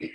So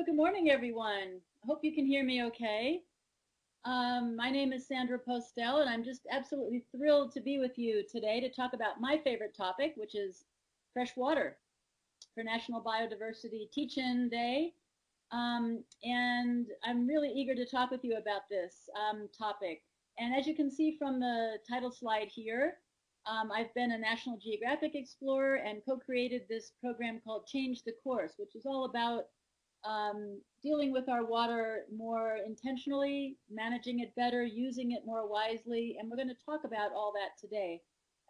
good morning, everyone. I hope you can hear me okay. My name is Sandra Postel, and I'm just absolutely thrilled to be with you today to talk about my favorite topic, which is fresh water for National Biodiversity Teach-In Day. And I'm really eager to talk with you about this topic. And as you can see from the title slide here, I've been a National Geographic explorer and co-created this program called Change the Course, which is all about dealing with our water more intentionally, managing it better, using it more wisely, and we're going to talk about all that today.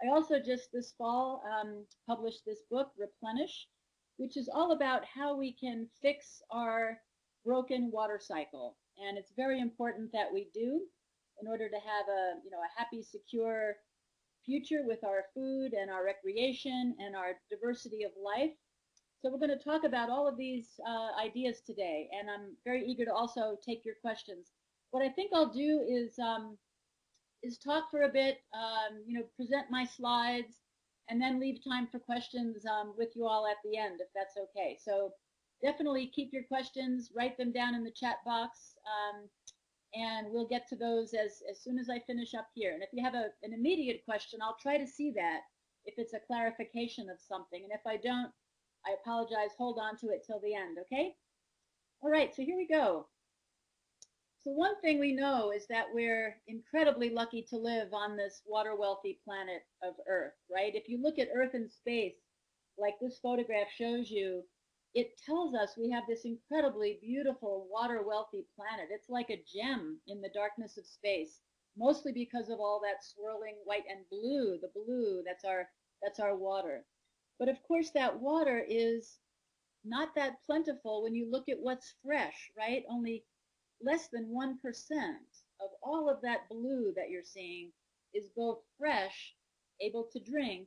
I also just this fall published this book, Replenish, which is all about how we can fix our broken water cycle. And it's very important that we do in order to have a happy, secure future with our food and our recreation and our diversity of life. So we're going to talk about all of these ideas today, and I'm very eager to also take your questions. What I think I'll do is talk for a bit, present my slides, and then leave time for questions with you all at the end, if that's okay. So definitely keep your questions, write them down in the chat box, and we'll get to those as soon as I finish up here. And if you have an immediate question, I'll try to see that if it's a clarification of something. And if I don't, I apologize, hold on to it till the end, okay? All right, so here we go. So one thing we know is that we're incredibly lucky to live on this water-wealthy planet of Earth, right? If you look at Earth in space, like this photograph shows you, it tells us we have this incredibly beautiful water-wealthy planet. It's like a gem in the darkness of space, mostly because of all that swirling white and blue. The blue, that's our water. But of course, that water is not that plentiful when you look at what's fresh, right? Only less than 1% of all of that blue that you're seeing is both fresh, able to drink,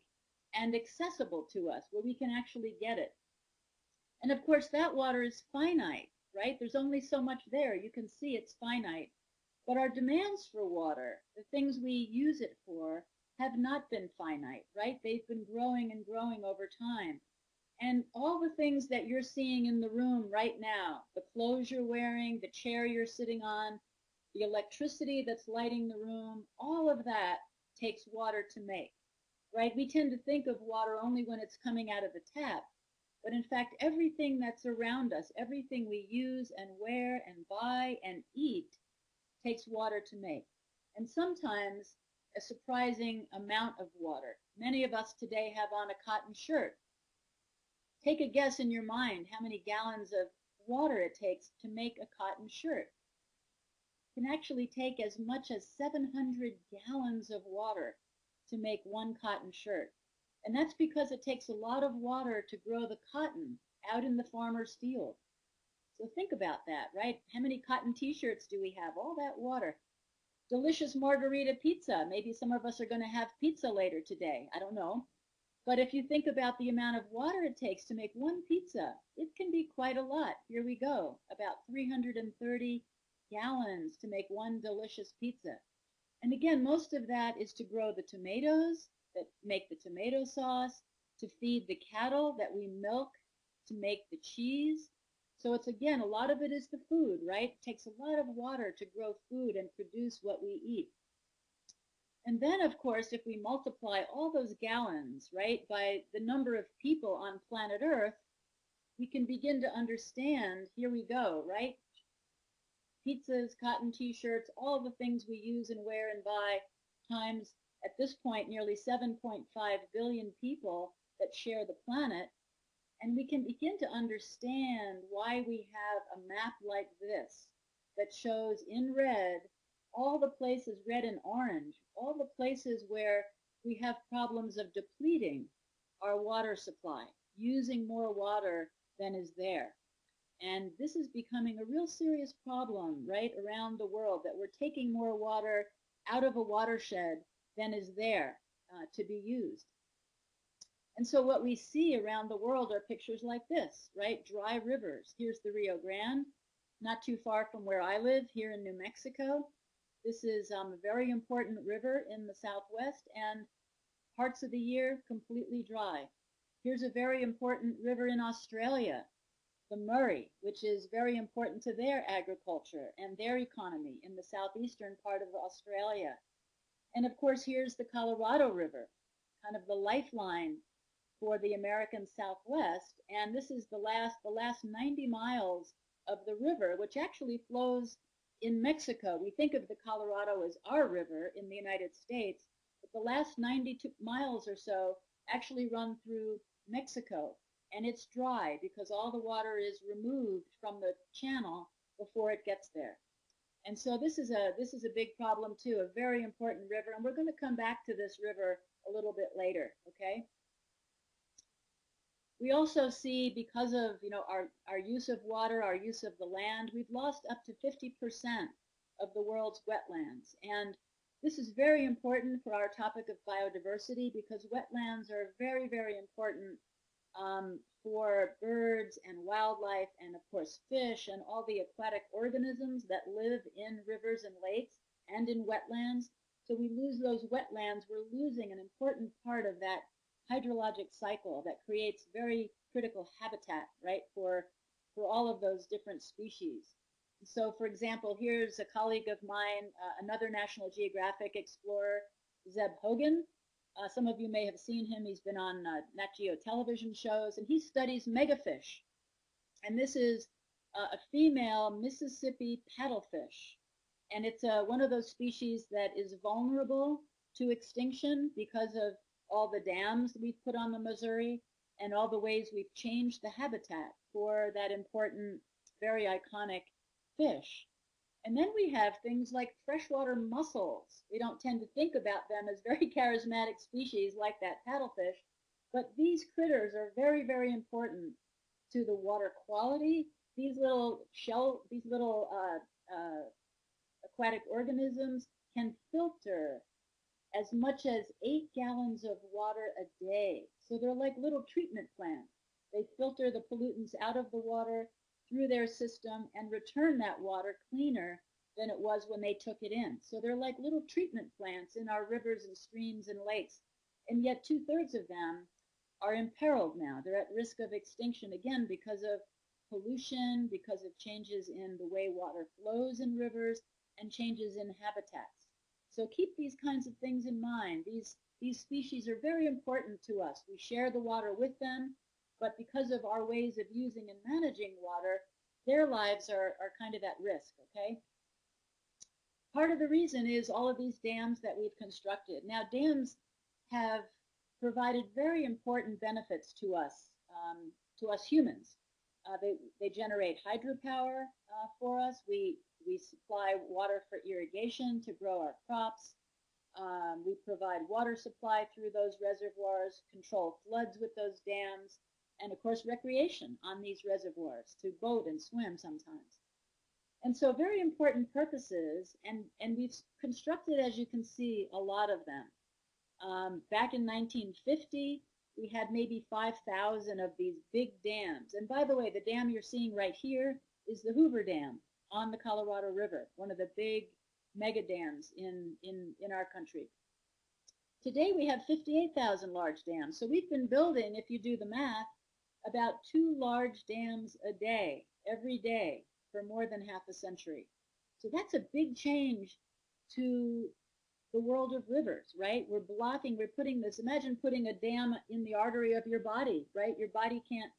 and accessible to us, where we can actually get it. And of course, that water is finite, right? There's only so much there. You can see it's finite. But our demands for water, the things we use it for, have not been finite, right? They've been growing and growing over time. And all the things that you're seeing in the room right now, the clothes you're wearing, the chair you're sitting on, the electricity that's lighting the room, all of that takes water to make, right? We tend to think of water only when it's coming out of the tap. But in fact, everything that's around us, everything we use and wear and buy and eat takes water to make. And sometimes a surprising amount of water. Many of us today have on a cotton shirt. Take a guess in your mind how many gallons of water it takes to make a cotton shirt. It can actually take as much as 700 gallons of water to make one cotton shirt. And that's because it takes a lot of water to grow the cotton out in the farmer's field. So think about that, right? How many cotton t-shirts do we have? All that water. Delicious margarita pizza. Maybe some of us are going to have pizza later today. I don't know. But if you think about the amount of water it takes to make one pizza, it can be quite a lot. Here we go. About 330 gallons to make one delicious pizza. And again, most of that is to grow the tomatoes that make the tomato sauce, to feed the cattle that we milk to make the cheese. So it's, again, a lot of it is the food, right? It takes a lot of water to grow food and produce what we eat. And then, of course, if we multiply all those gallons, right, by the number of people on planet Earth, we can begin to understand, here we go, right? Pizzas, cotton t-shirts, all the things we use and wear and buy times, at this point, nearly 7.5 billion people that share the planet. And we can begin to understand why we have a map like this that shows in red all the places, red and orange, all the places where we have problems of depleting our water supply, using more water than is there. And this is becoming a real serious problem right around the world, that we're taking more water out of a watershed than is there to be used. And so what we see around the world are pictures like this, right? Dry rivers. Here's the Rio Grande, not too far from where I live here in New Mexico. This is a very important river in the Southwest, and parts of the year completely dry. Here's a very important river in Australia, the Murray, which is very important to their agriculture and their economy in the southeastern part of Australia. And of course, here's the Colorado River, kind of the lifeline for the American Southwest. And this is the last 90 miles of the river, which actually flows in Mexico. We think of the Colorado as our river in the United States, but the last 92 miles or so actually run through Mexico. And it's dry because all the water is removed from the channel before it gets there. And so this is a big problem too, a very important river, and we're going to come back to this river a little bit later, okay? We also see, because of our use of water, our use of the land, we've lost up to 50% of the world's wetlands. And this is very important for our topic of biodiversity, because wetlands are very, very important for birds and wildlife, and of course fish and all the aquatic organisms that live in rivers and lakes and in wetlands. So we lose those wetlands, we're losing an important part of that hydrologic cycle that creates very critical habitat, right, for all of those different species. So for example, here's a colleague of mine, another National Geographic explorer, Zeb Hogan. Some of you may have seen him. He's been on Nat Geo television shows, and he studies megafish. And this is a female Mississippi paddlefish. And it's one of those species that is vulnerable to extinction because of all the dams we've put on the Missouri and all the ways we've changed the habitat for that important, very iconic fish. And then we have things like freshwater mussels. We don't tend to think about them as very charismatic species like that paddlefish, but these critters are very, very important to the water quality. These little aquatic organisms can filter as much as 8 gallons of water a day. So they're like little treatment plants. They filter the pollutants out of the water through their system and return that water cleaner than it was when they took it in. So they're like little treatment plants in our rivers and streams and lakes. And yet 2/3 of them are imperiled now. They're at risk of extinction, again, because of pollution, because of changes in the way water flows in rivers, and changes in habitats. So keep these kinds of things in mind. These species are very important to us. We share the water with them, but because of our ways of using and managing water, their lives are kind of at risk, okay? Part of the reason is all of these dams that we've constructed. Now, dams have provided very important benefits to us humans. They generate hydropower for us. We supply water for irrigation to grow our crops. We provide water supply through those reservoirs, control floods with those dams, and of course recreation on these reservoirs, to boat and swim sometimes. And so very important purposes, and we've constructed, as you can see, a lot of them. Back in 1950, we had maybe 5,000 of these big dams. And by the way, the dam you're seeing right here is the Hoover Dam on the Colorado River, one of the big mega dams in our country. Today we have 58,000 large dams. So we've been building, if you do the math, about 2 large dams a day, every day, for more than half a century. So that's a big change to the world of rivers, right? We're putting this, imagine putting a dam in the artery of your body, right? Your body can't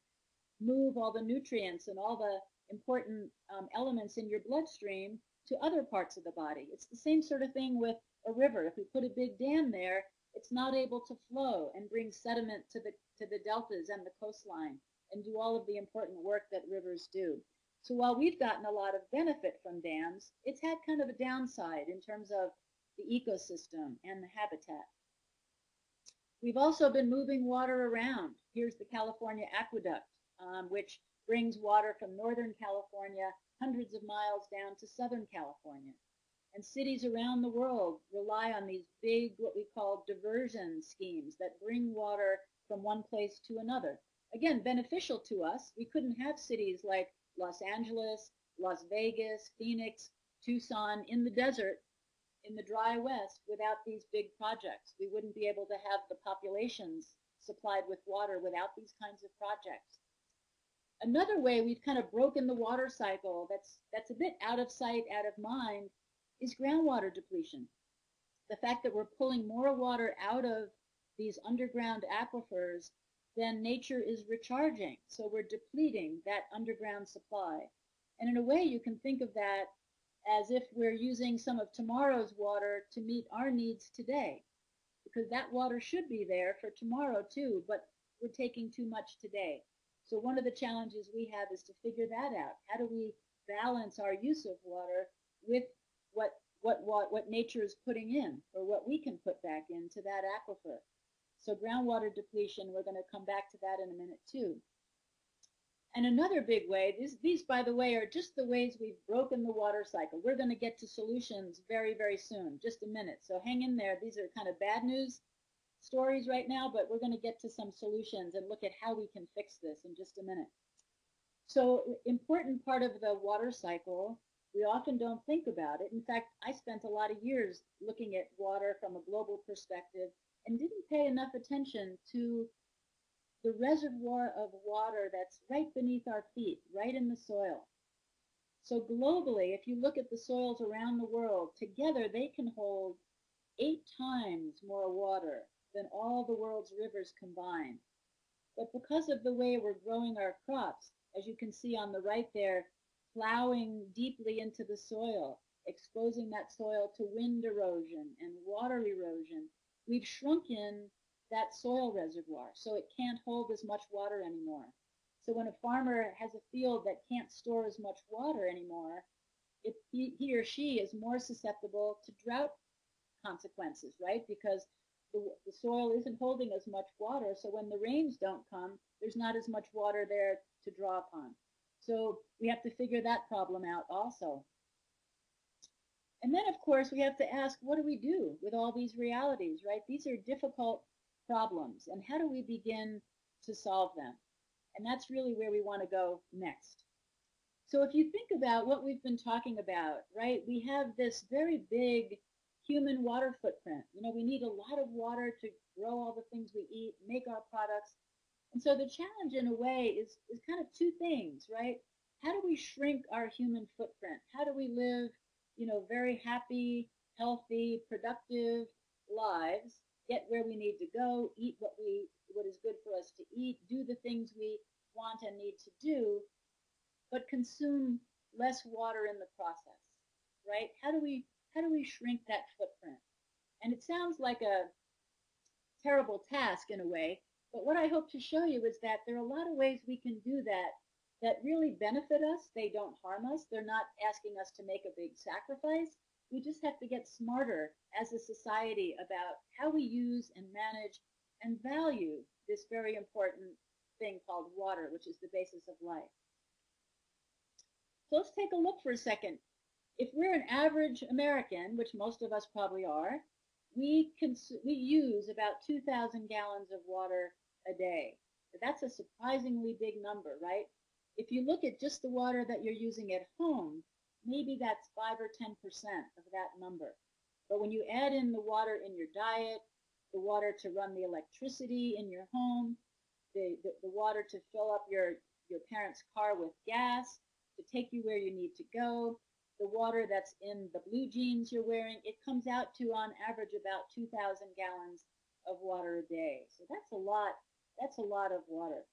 move all the nutrients and all the important elements in your bloodstream to other parts of the body. It's the same sort of thing with a river. If we put a big dam there, it's not able to flow and bring sediment to the deltas and the coastline and do all of the important work that rivers do. So while we've gotten a lot of benefit from dams, it's had kind of a downside in terms of the ecosystem and the habitat. We've also been moving water around. Here's the California aqueduct, which brings water from Northern California hundreds of miles down to Southern California. And cities around the world rely on these big, what we call diversion schemes that bring water from one place to another. Again, beneficial to us. We couldn't have cities like Los Angeles, Las Vegas, Phoenix, Tucson in the desert, in the dry West without these big projects. We wouldn't be able to have the populations supplied with water without these kinds of projects. Another way we've kind of broken the water cycle that's a bit out of sight, out of mind, is groundwater depletion. The fact that we're pulling more water out of these underground aquifers than nature is recharging. So we're depleting that underground supply. And in a way, you can think of that as if we're using some of tomorrow's water to meet our needs today, because that water should be there for tomorrow too, but we're taking too much today. So one of the challenges we have is to figure that out. How do we balance our use of water with what nature is putting in, or what we can put back into that aquifer? So groundwater depletion, we're going to come back to that in a minute too. And another big way, these by the way are just the ways we've broken the water cycle. We're going to get to solutions very, very soon, just a minute. So hang in there. These are kind of bad news stories right now, but we're going to get to some solutions and look at how we can fix this in just a minute. So important part of the water cycle, we often don't think about it. In fact, I spent a lot of years looking at water from a global perspective and didn't pay enough attention to the reservoir of water that's right beneath our feet, right in the soil. So globally, if you look at the soils around the world, together they can hold 8 times more water than all the world's rivers combined. But because of the way we're growing our crops, as you can see on the right there, plowing deeply into the soil, exposing that soil to wind erosion and water erosion, we've shrunken that soil reservoir, so it can't hold as much water anymore. So when a farmer has a field that can't store as much water anymore, he or she is more susceptible to drought consequences, right? Because the soil isn't holding as much water, so when the rains don't come, there's not as much water there to draw upon. So we have to figure that problem out also. And then, of course, we have to ask, what do we do with all these realities, right? These are difficult problems, and how do we begin to solve them? And that's really where we want to go next. So if you think about what we've been talking about, right, we have this very big human water footprint. You know, we need a lot of water to grow all the things we eat, make our products. And so the challenge in a way is kind of two things, right? How do we shrink our human footprint? How do we live, you know, very happy, healthy, productive lives, get where we need to go, eat what is good for us to eat, do the things we want and need to do, but consume less water in the process, right? How do we shrink that footprint? And it sounds like a terrible task in a way, but what I hope to show you is that there are a lot of ways we can do that really benefit us. They don't harm us. They're not asking us to make a big sacrifice. We just have to get smarter as a society about how we use and manage and value this very important thing called water, which is the basis of life. So let's take a look for a second. If we're an average American, which most of us probably are, we use about 2,000 gallons of water a day. That's a surprisingly big number, right? If you look at just the water that you're using at home, maybe that's 5 or 10% of that number. But when you add in the water in your diet, the water to run the electricity in your home, the water to fill up your parents' car with gas, to take you where you need to go, the water that's in the blue jeans you're wearing, it comes out to, on average, about 2,000 gallons of water a day. So that's a lot of water.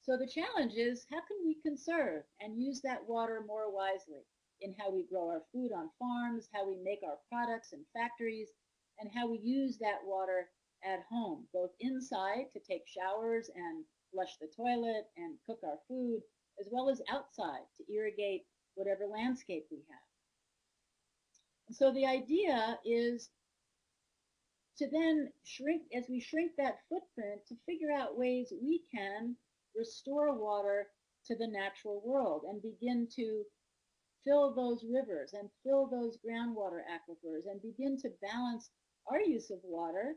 So the challenge is, how can we conserve and use that water more wisely? in how we grow our food on farms, how we make our products in factories, and how we use that water at home, both inside to take showers and flush the toilet and cook our food, as well as outside to irrigate whatever landscape we have. And so the idea is to then shrink, as we shrink that footprint, to figure out ways we can restore water to the natural world and begin to fill those rivers and fill those groundwater aquifers and begin to balance our use of water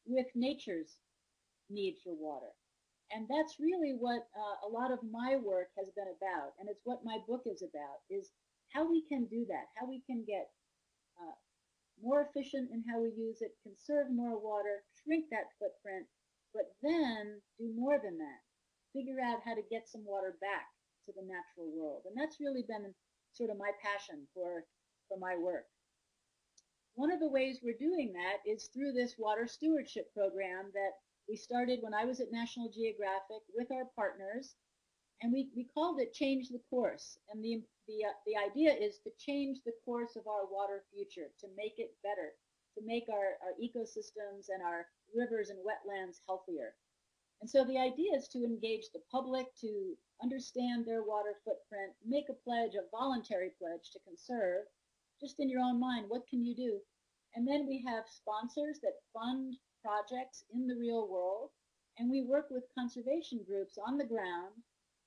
with nature's need for water. And that's really what a lot of my work has been about, and it's what my book is about, is how we can do that, how we can get more efficient in how we use it, conserve more water, shrink that footprint, but then do more than that. Figure out how to get some water back to the natural world. And that's really been sort of my passion for my work. One of the ways we're doing that is through this water stewardship program that we started when I was at National Geographic with our partners, and we called it Change the Course. And the idea is to change the course of our water future, to make it better, to make our ecosystems and our rivers and wetlands healthier. And so the idea is to engage the public to understand their water footprint, make a pledge, a voluntary pledge to conserve, just in your own mind, what can you do? And then we have sponsors that fund projects in the real world, and we work with conservation groups on the ground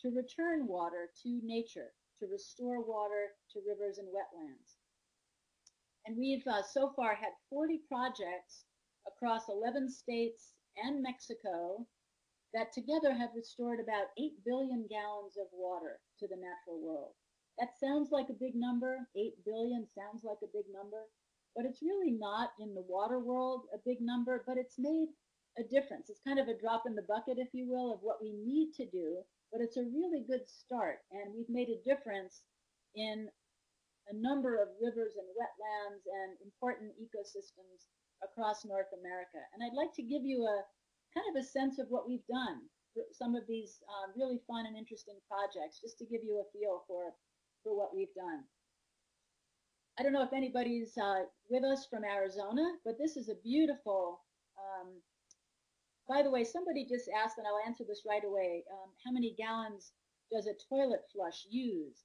to return water to nature, to restore water to rivers and wetlands. And we've so far had 40 projects across 11 states and Mexico that together have restored about 8 billion gallons of water to the natural world. That sounds like a big number. 8 billion sounds like a big number, but it's really not in the water world a big number, but it's made a difference. It's kind of a drop in the bucket, if you will, of what we need to do, but it's a really good start, and we've made a difference in a number of rivers and wetlands and important ecosystems across North America. And I'd like to give you a kind of a sense of what we've done for some of these really fun and interesting projects, just to give you a feel for what we've done. I don't know if anybody's with us from Arizona, but this is a beautiful, by the way, somebody just asked, and I'll answer this right away, how many gallons does a toilet flush use?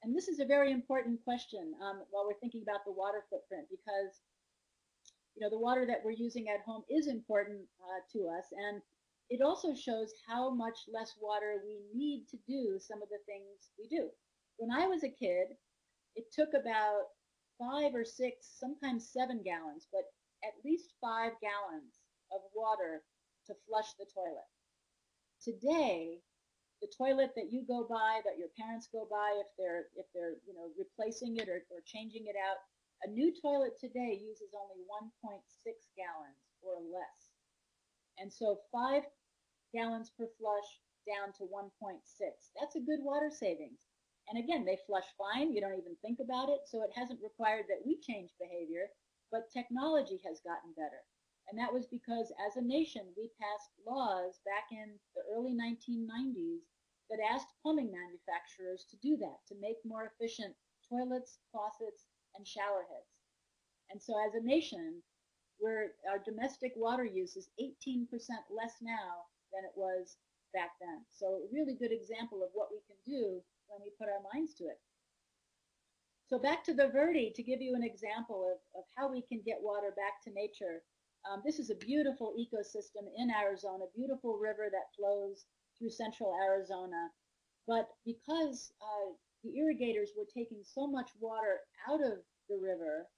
And this is a very important question while we're thinking about the water footprint, because the water that we're using at home is important to us, and it also shows how much less water we need to do some of the things we do. When I was a kid, it took about 5 or 6, sometimes 7 gallons, but at least 5 gallons of water to flush the toilet. Today, the toilet that you go by, that your parents go by, if they're replacing it or changing it out, a new toilet today uses only 1.6 gallons or less. And so 5 gallons per flush down to 1.6. That's a good water savings. And again, they flush fine. You don't even think about it. So it hasn't required that we change behavior, but technology has gotten better. And that was because as a nation, we passed laws back in the early 1990s that asked plumbing manufacturers to do that, to make more efficient toilets, faucets, and shower heads. And so as a nation, our domestic water use is 18% less now than it was back then. So a really good example of what we can do when we put our minds to it. So back to the Verde, to give you an example of how we can get water back to nature. This is a beautiful ecosystem in Arizona, beautiful river that flows through central Arizona. But because the irrigators were taking so much water out of the river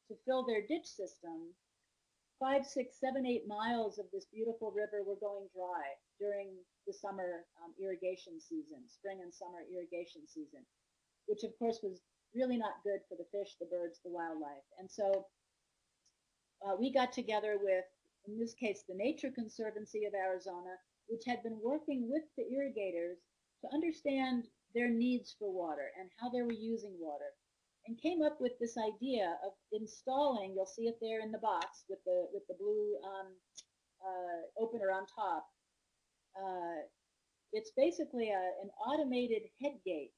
to fill their ditch system, 5, 6, 7, 8 miles of this beautiful river were going dry during the summer irrigation season, spring and summer irrigation season, which of course was really not good for the fish, the birds, the wildlife. And so we got together with, in this case, the Nature Conservancy of Arizona, which had been working with the irrigators to understand their needs for water and how they were using water, and came up with this idea of installing, you'll see it there in the box with the blue opener on top. It's basically an automated head gate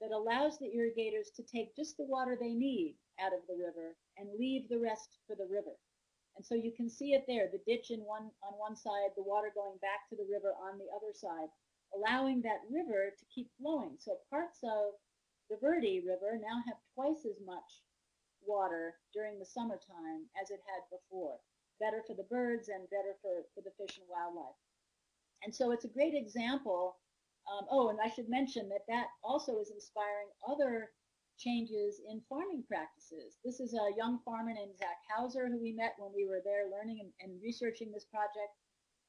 that allows the irrigators to take just the water they need out of the river and leave the rest for the river. And so you can see it there, the ditch on one side, the water going back to the river on the other side, allowing that river to keep flowing. So parts of the Verde River now have twice as much water during the summertime as it had before. Better for the birds and better for the fish and wildlife. And so it's a great example. And I should mention that that also is inspiring other changes in farming practices. This is a young farmer named Zach Hauser who we met when we were there learning and researching this project.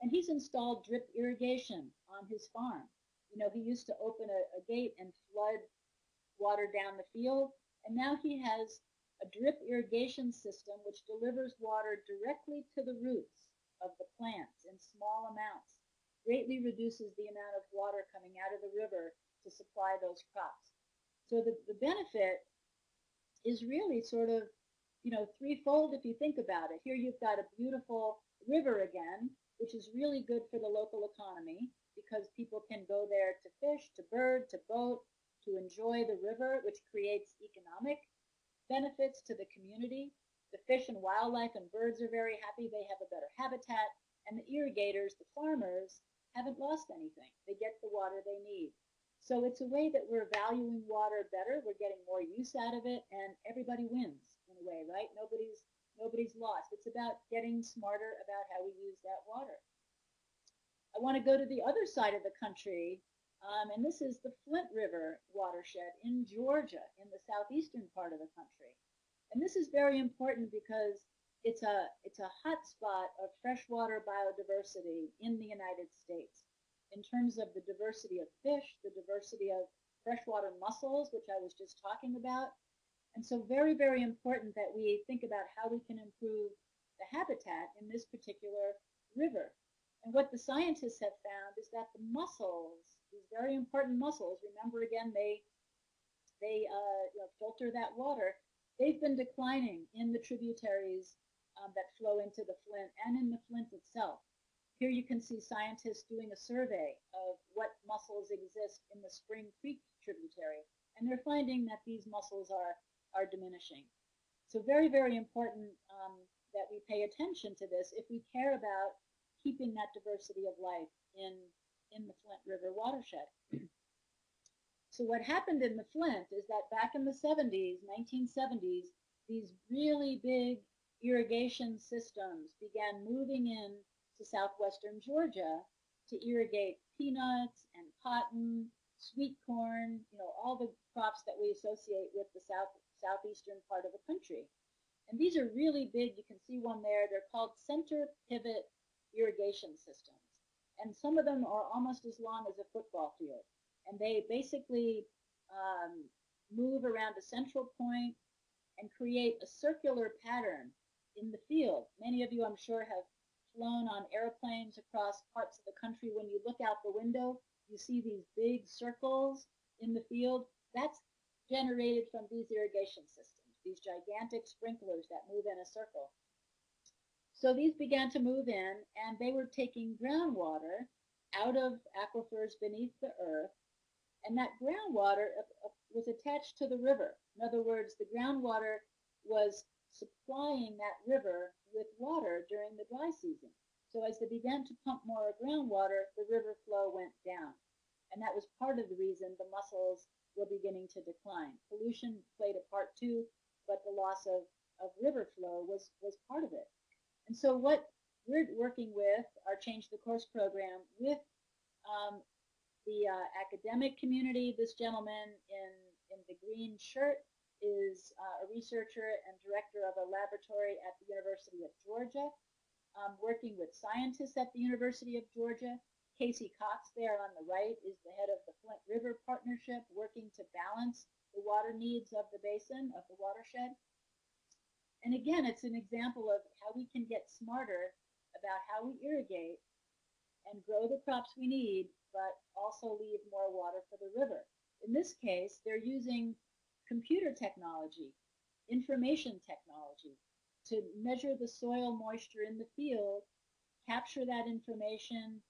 And he's installed drip irrigation on his farm. You know, he used to open a gate and flood water down the field, and now he has a drip irrigation system which delivers water directly to the roots of the plants in small amounts, greatly reduces the amount of water coming out of the river to supply those crops. So the benefit is really sort of, you know, threefold if you think about it. Here you've got a beautiful river again, which is really good for the local economy because people can go there to fish, to bird, to boat, to enjoy the river, which creates economic benefits to the community. The fish and wildlife and birds are very happy. They have a better habitat. And the irrigators, the farmers, haven't lost anything. They get the water they need. So it's a way that we're valuing water better. We're getting more use out of it, and everybody wins in a way, right? Nobody's lost. It's about getting smarter about how we use that water. I want to go to the other side of the country, and this is the Flint River watershed in Georgia, in the southeastern part of the country. And this is very important because it's a hot spot of freshwater biodiversity in the United States in terms of the diversity of fish, the diversity of freshwater mussels, which I was just talking about. And so very, very important that we think about how we can improve the habitat in this particular river. And what the scientists have found is that the mussels, these very important mussels, remember again, they filter that water. They've been declining in the tributaries that flow into the Flint and in the Flint itself. Here you can see scientists doing a survey of what mussels exist in the Spring Creek tributary, and they're finding that these mussels are diminishing. So very, very important that we pay attention to this if we care about keeping that diversity of life in the Flint River watershed. So what happened in the Flint is that back in the 1970s, these really big irrigation systems began moving in to southwestern Georgia to irrigate peanuts and cotton, sweet corn, you know, all the crops that we associate with the southeastern part of the country. And these are really big. You can see one there. They're called center pivot irrigation systems. And some of them are almost as long as a football field. And they basically move around a central point and create a circular pattern in the field. Many of you, I'm sure, have flown on airplanes across parts of the country. When you look out the window, you see these big circles in the field. That's generated from these irrigation systems, these gigantic sprinklers that move in a circle. So these began to move in, and they were taking groundwater out of aquifers beneath the earth, and that groundwater was attached to the river. In other words, the groundwater was supplying that river with water during the dry season. So as they began to pump more groundwater, the river flow went down. And that was part of the reason the mussels were beginning to decline. Pollution played a part too, but the loss of river flow was part of it. And so what we're working with, our Change the Course program, with the academic community. This gentleman in the green shirt is a researcher and director of a laboratory at the University of Georgia, working with scientists at the University of Georgia. Casey Cox there on the right is the head of the Flint River Partnership, working to balance the water needs of the basin, of the watershed. And again, it's an example of how we can get smarter about how we irrigate and grow the crops we need, but also leave more water for the river. In this case, they're using computer technology, information technology, to measure the soil moisture in the field, capture that information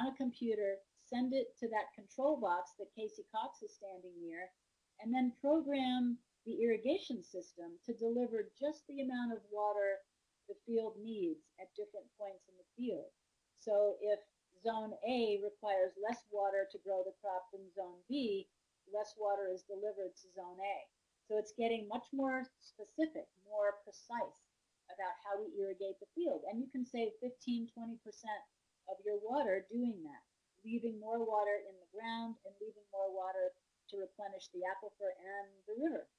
on a computer, send it to that control box that Casey Cox is standing near, and then program the irrigation system to deliver just the amount of water the field needs at different points in the field. So if zone A requires less water to grow the crop than zone B, less water is delivered to zone A. So it's getting much more specific, more precise about how we irrigate the field. And you can save 15–20% of your water doing that, leaving more water in the ground and leaving more water to replenish the aquifer and the river.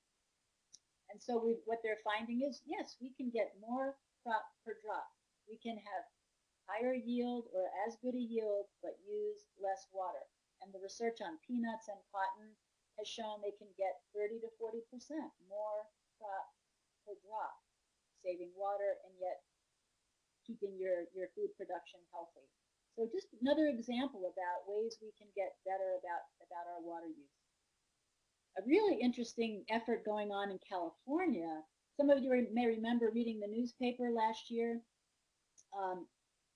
And so what they're finding is, yes, we can get more crop per drop. We can have higher yield or as good a yield, but use less water. And the research on peanuts and cotton has shown they can get 30–40% more crop per drop, saving water and yet keeping your food production healthy. So just another example about ways we can get better about our water use. A really interesting effort going on in California. Some of you may remember reading the newspaper last year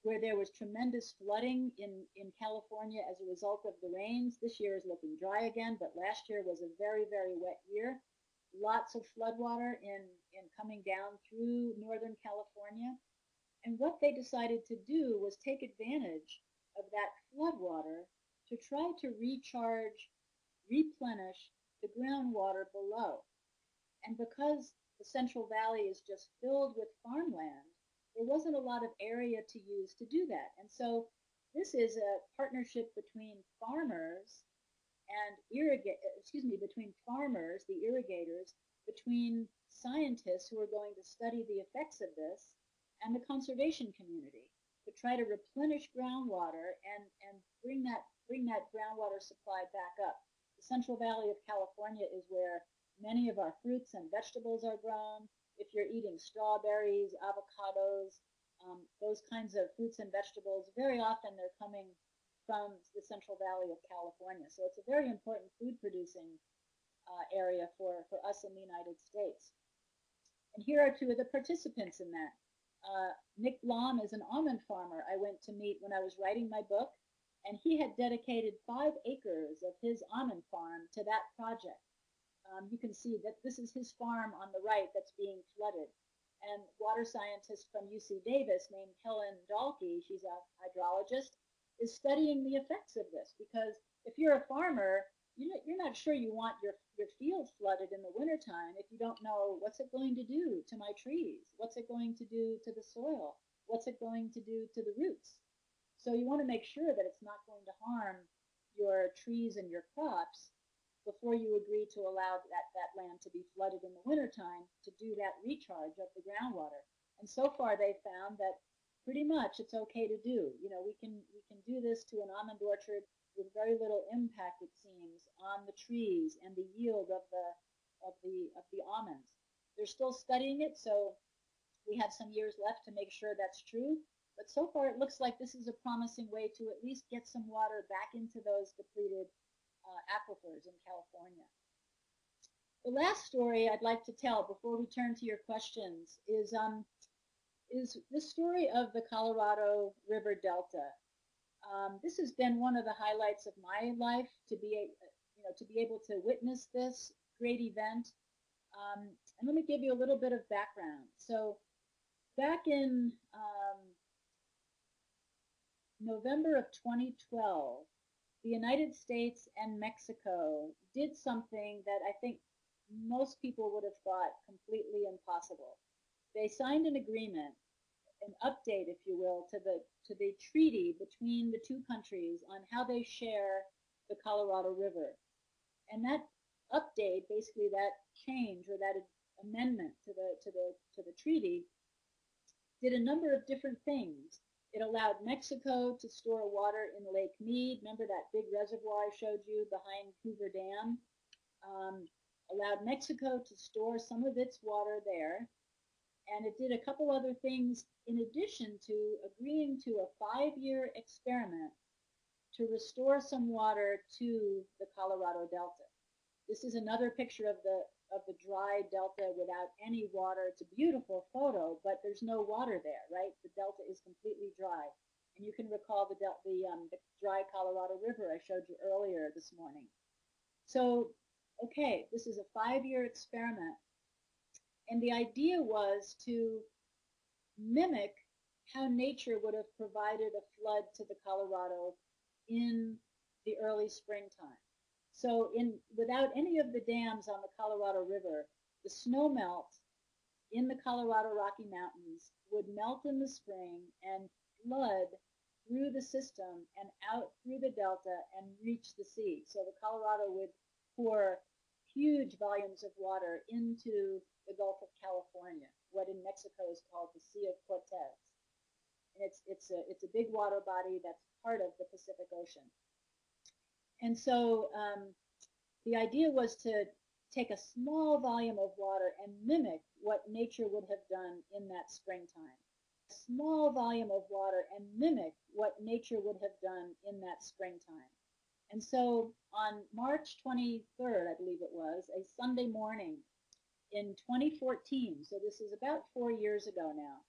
where there was tremendous flooding in California as a result of the rains. This year is looking dry again, but last year was a very, very wet year. Lots of floodwater in coming down through Northern California. And what they decided to do was take advantage of that floodwater to try to recharge, replenish the groundwater below. And because the Central Valley is just filled with farmland, there wasn't a lot of area to use to do that. And so this is a partnership between farmers and between farmers, the irrigators, between scientists who are going to study the effects of this, and the conservation community to try to replenish groundwater and bring that groundwater supply back up. The Central Valley of California is where many of our fruits and vegetables are grown. If you're eating strawberries, avocados, those kinds of fruits and vegetables, very often they're coming from the Central Valley of California. So it's a very important food producing area for us in the United States. And here are two of the participants in that. Nick Blom is an almond farmer I went to meet when I was writing my book, and he had dedicated 5 acres of his almond farm to that project. You can see that this is his farm on the right that's being flooded. And water scientist from UC Davis named Helen Dahlke, she's a hydrologist, is studying the effects of this, because if you're a farmer, you're not sure you want your field flooded in the wintertime if you don't know what's it going to do to my trees, what's it going to do to the soil, what's it going to do to the roots. So you want to make sure that it's not going to harm your trees and your crops before you agree to allow that land to be flooded in the wintertime to do that recharge of the groundwater. And so far they've found that pretty much it's okay to do. We can do this to an almond orchard with very little impact, it seems, on the trees and the yield of the almonds. They're still studying it, so we have some years left to make sure that's true. But so far it looks like this is a promising way to at least get some water back into those depleted aquifers in California. The last story I'd like to tell before we turn to your questions is the story of the Colorado River Delta. This has been one of the highlights of my life, to be able to witness this great event. And let me give you a little bit of background. So back in November of 2012, the United States and Mexico did something that I think most people would have thought completely impossible. They signed an agreement, an update, if you will, to the treaty between the two countries on how they share the Colorado River. And that update, basically that change or that amendment to the treaty, did a number of different things. It allowed Mexico to store water in Lake Mead. Remember that big reservoir I showed you behind Hoover Dam? Allowed Mexico to store some of its water there. And it did a couple other things in addition to agreeing to a 5-year experiment to restore some water to the Colorado Delta. This is another picture of the dry delta without any water. It's a beautiful photo, but there's no water there, right? The delta is completely dry. And you can recall the dry Colorado River I showed you earlier this morning. So Okay, this is a 5-year experiment, and the idea was to mimic how nature would have provided a flood to the Colorado in the early springtime. So without any of the dams on the Colorado River, the snow melt in the Colorado Rocky Mountains would melt in the spring and flood through the system and out through the delta and reach the sea. So the Colorado would pour huge volumes of water into the Gulf of California, what in Mexico is called the Sea of Cortez. And it's a big water body that's part of the Pacific Ocean. And so the idea was to take a small volume of water and mimic what nature would have done in that springtime. A small volume of water and mimic what nature would have done in that springtime. And so on March 23rd, I believe it was, a Sunday morning in 2014, so this is about 4 years ago now,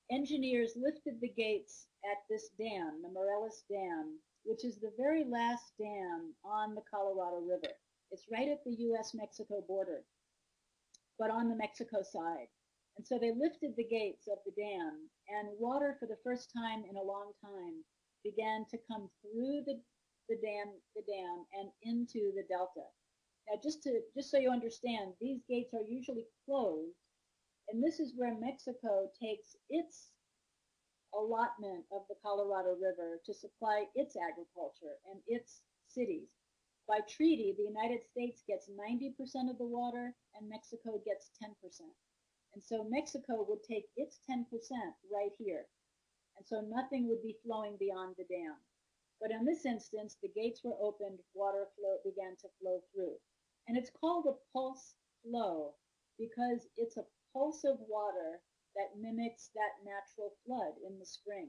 engineers lifted the gates at this dam, the Morelos Dam, which is the very last dam on the Colorado River. It's right at the U.S.-Mexico border, but on the Mexico side. And so they lifted the gates of the dam, and water for the first time in a long time began to come through the dam and into the delta. Now, just so you understand, these gates are usually closed, and this is where Mexico takes its allotment of the Colorado River to supply its agriculture and its cities. By treaty, the United States gets 90% of the water and Mexico gets 10%. And so Mexico would take its 10% right here. And so nothing would be flowing beyond the dam. But in this instance, the gates were opened, water began to flow through. And it's called a pulse flow because it's a pulse of water that mimics that natural flood in the spring.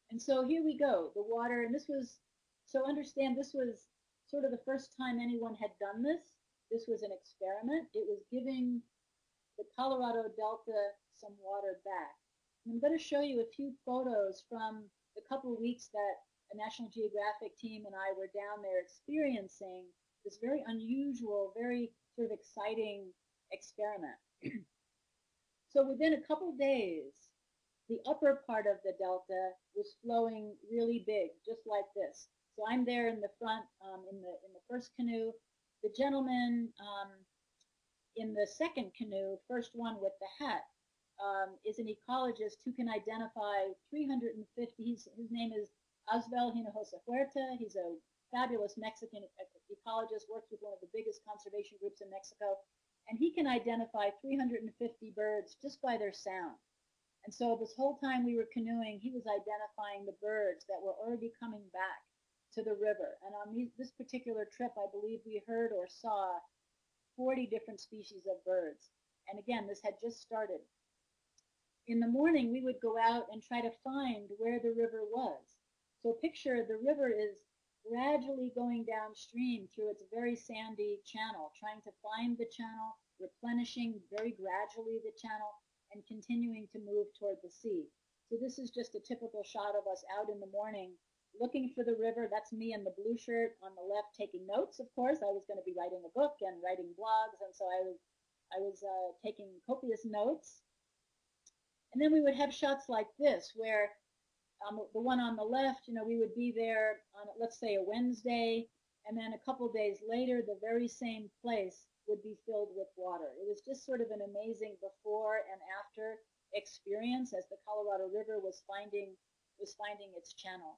And so here we go, the water, and this was, so understand this was sort of the first time anyone had done this. This was an experiment. It was giving the Colorado Delta some water back. And I'm going to show you a few photos from the couple of weeks that a National Geographic team and I were down there experiencing this very unusual, very sort of exciting experiment. So within a couple days, the upper part of the delta was flowing really big, just like this. So I'm there in the front in the first canoe. The gentleman in the second canoe, first one with the hat, is an ecologist who can identify 350. His name is Osvel Hinojosa Huerta. He's a fabulous Mexican ecologist, works with one of the biggest conservation groups in Mexico, and he can identify 350 birds just by their sound. And so this whole time we were canoeing, he was identifying the birds that were already coming back to the river. And on this particular trip, I believe we heard or saw 40 different species of birds. And again, this had just started. In the morning, we would go out and try to find where the river was. So picture the river is gradually going downstream through its very sandy channel, trying to find the channel, replenishing very gradually the channel, and continuing to move toward the sea. So this is just a typical shot of us out in the morning looking for the river. That's me in the blue shirt on the left taking notes, of course. I was going to be writing a book and writing blogs, and so I was taking copious notes. And then we would have shots like this where the one on the left, we would be there on, let's say, a Wednesday, and then a couple days later, the very same place would be filled with water. It was just sort of an amazing before and after experience as the Colorado River was finding its channel.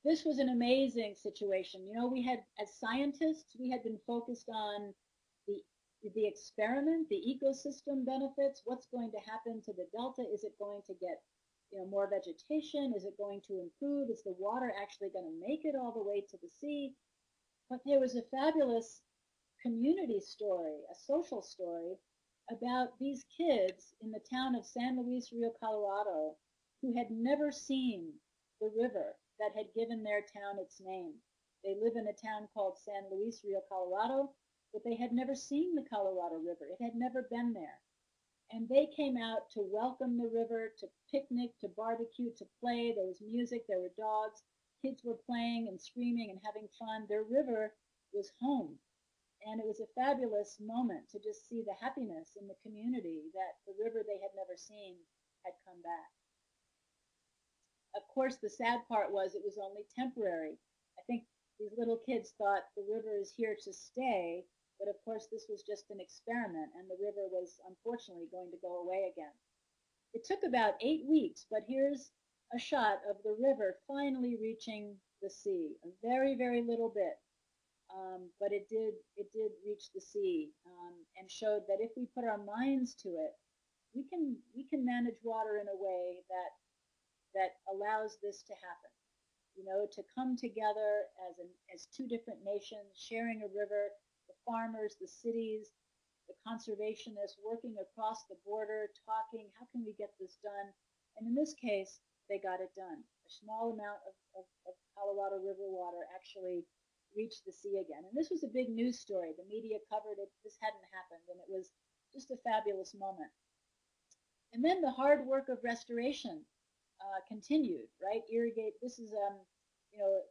This was an amazing situation. We had, as scientists, we had been focused on the experiment, the ecosystem benefits, what's going to happen to the delta. Is it going to get more vegetation? Is it going to improve? Is the water actually going to make it all the way to the sea? But there was a fabulous community story, a social story about these kids in the town of San Luis Rio, Colorado, who had never seen the river that had given their town its name. They live in a town called San Luis Rio, Colorado, but they had never seen the Colorado River. It had never been there. And they came out to welcome the river, to picnic, to barbecue, to play. There was music, there were dogs. kids were playing and screaming and having fun. Their river was home. And it was a fabulous moment to just see the happiness in the community that the river they had never seen had come back. Of course, the sad part was it was only temporary. I think these little kids thought the river is here to stay, but of course this was just an experiment, and the river was unfortunately going to go away again. It took about 8 weeks, but here's a shot of the river finally reaching the sea. A very, very little bit, but it did reach the sea, and showed that if we put our minds to it, we can manage water in a way that allows this to happen. You know, to come together as two different nations, sharing a river, the farmers, the cities, the conservationists working across the border, talking, how can we get this done? And in this case, they got it done. A small amount of Colorado River water actually reached the sea again. And this was a big news story. The media covered it. This hadn't happened, and it was just a fabulous moment. And then the hard work of restoration continued, right? This is,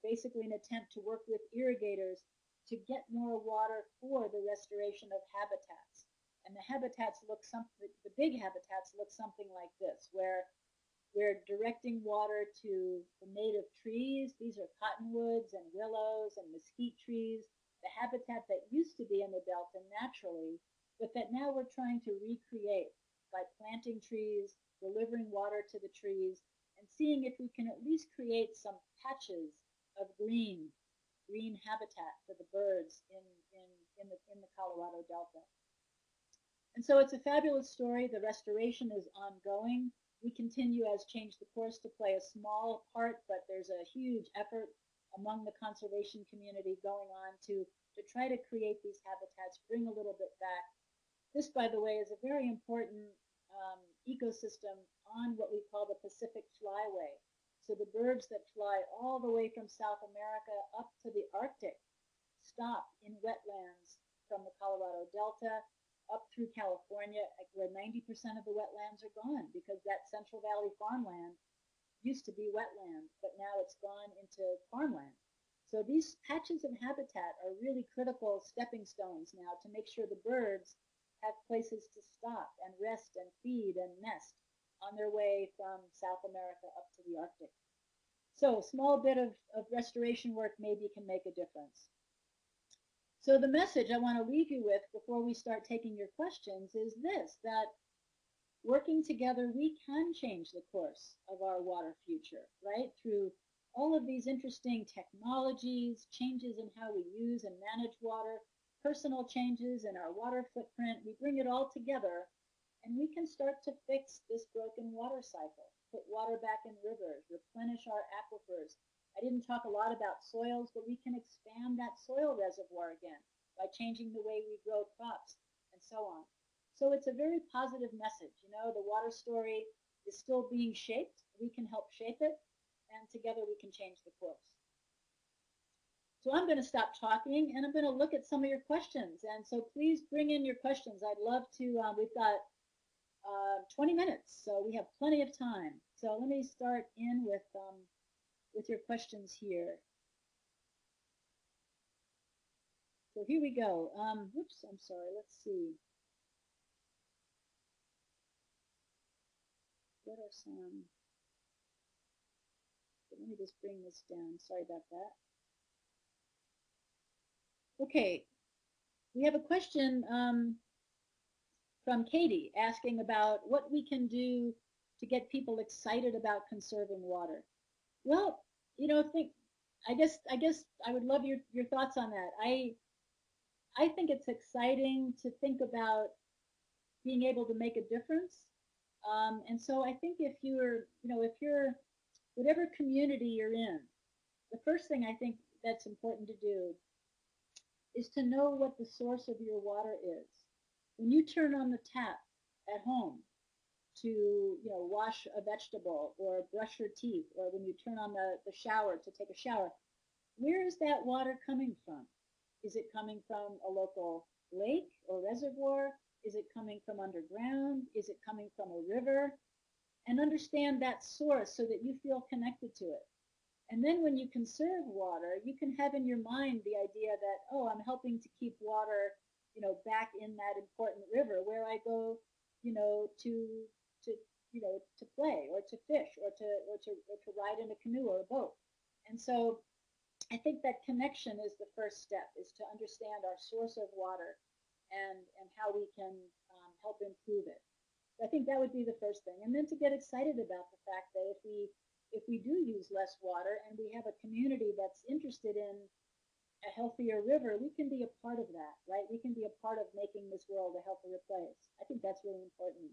basically an attempt to work with irrigators to get more water for the restoration of habitats. And the habitats look something, the big habitats look something like this, where we're directing water to the native trees. These are cottonwoods and willows and mesquite trees, the habitat that used to be in the Delta naturally, but that now we're trying to recreate by planting trees, delivering water to the trees, and seeing if we can at least create some patches of green habitat for the birds in the Colorado Delta. And so it's a fabulous story. The restoration is ongoing. We continue as Change the Course to play a small part, but there's a huge effort among the conservation community going on to try to create these habitats, bring a little bit back. This, by the way, is a very important ecosystem on what we call the Pacific Flyway. So the birds that fly all the way from South America up to the Arctic stop in wetlands from the Colorado Delta up through California, where 90% of the wetlands are gone because that Central Valley farmland used to be wetland, but now it's gone into farmland. So these patches of habitat are really critical stepping stones now to make sure the birds have places to stop and rest and feed and nest on their way from South America up to the Arctic. So a small bit of restoration work maybe can make a difference. So the message I want to leave you with before we start taking your questions is this, that working together we can change the course of our water future, right? Through all of these interesting technologies, changes in how we use and manage water, personal changes in our water footprint, we bring it all together and we can start to fix this broken water cycle, put water back in rivers, replenish our aquifers. I didn't talk a lot about soils, but we can expand that soil reservoir again by changing the way we grow crops and so on. So it's a very positive message. You know, the water story is still being shaped. We can help shape it, and together we can change the course. So I'm going to stop talking, and I'm going to look at some of your questions. And so please bring in your questions. I'd love to, we've got 20 minutes, so we have plenty of time. So let me start in with your questions here. So here we go. Whoops, I'm sorry. Let's see. What are some? Let me just bring this down. Sorry about that. Okay, we have a question from Katie asking about what we can do to get people excited about conserving water. Well, you know, I guess I would love your thoughts on that. I think it's exciting to think about being able to make a difference. And so I think if you're whatever community you're in, the first thing I think that's important to do is to know what the source of your water is. When you turn on the tap at home to wash a vegetable or brush your teeth, or when you turn on the shower to take a shower, where is that water coming from? Is it coming from a local lake or reservoir? Is it coming from underground? Is it coming from a river? And understand that source so that you feel connected to it. And then when you conserve water, you can have in your mind the idea that, oh, I'm helping to keep water, back in that important river where I go, to to play or to fish or to ride in a canoe or a boat. And so I think that connection is the first step, is to understand our source of water and how we can help improve it. So I think that would be the first thing. And then to get excited about the fact that if we do use less water and we have a community that's interested in a healthier river, we can be a part of that, right? We can be a part of making this world a healthier place. I think that's really important.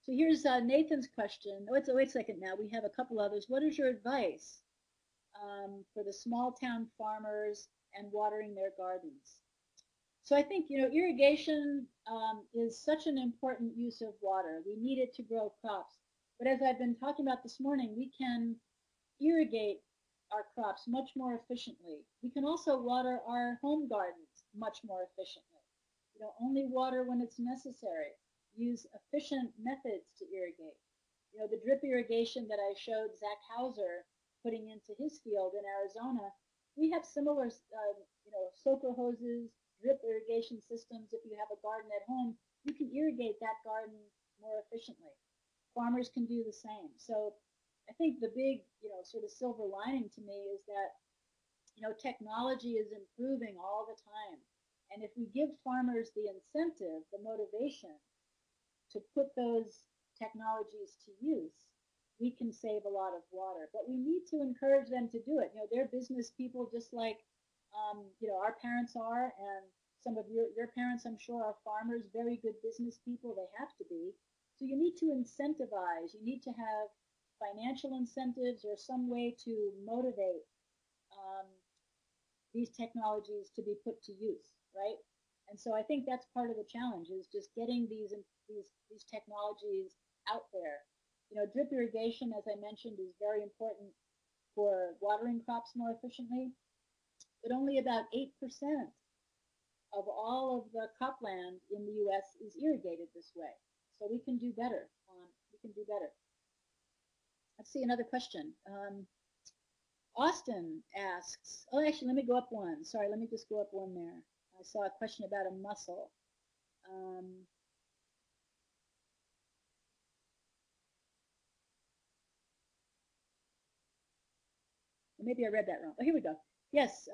So here's Nathan's question. Oh, wait a second now. We have a couple others. What is your advice for the small town farmers and watering their gardens? So I think, irrigation is such an important use of water. We need it to grow crops. But as I've been talking about this morning, we can irrigate our crops much more efficiently. We can also water our home gardens much more efficiently. Only water when it's necessary. Use efficient methods to irrigate. The drip irrigation that I showed Zach Hauser putting into his field in Arizona, we have similar, soaker hoses, drip irrigation systems. If you have a garden at home, you can irrigate that garden more efficiently. Farmers can do the same. So I think the big, sort of silver lining to me is that, technology is improving all the time. And if we give farmers the incentive, the motivation to put those technologies to use, we can save a lot of water. But we need to encourage them to do it. They're business people just like, our parents are, and some of your parents, I'm sure, are farmers, very good business people. They have to be. So you need to incentivize. You need to have financial incentives or some way to motivate these technologies to be put to use, right? And so I think that's part of the challenge, is just getting these technologies out there. Drip irrigation, as I mentioned, is very important for watering crops more efficiently, but only about 8% of all of the cropland in the U.S. is irrigated this way. So we can do better. We can do better. Let's see another question. Austin asks, oh, actually, let me go up one. Sorry, let me just go up one there. I saw a question about a mussel. Maybe I read that wrong. Oh, here we go. Yes,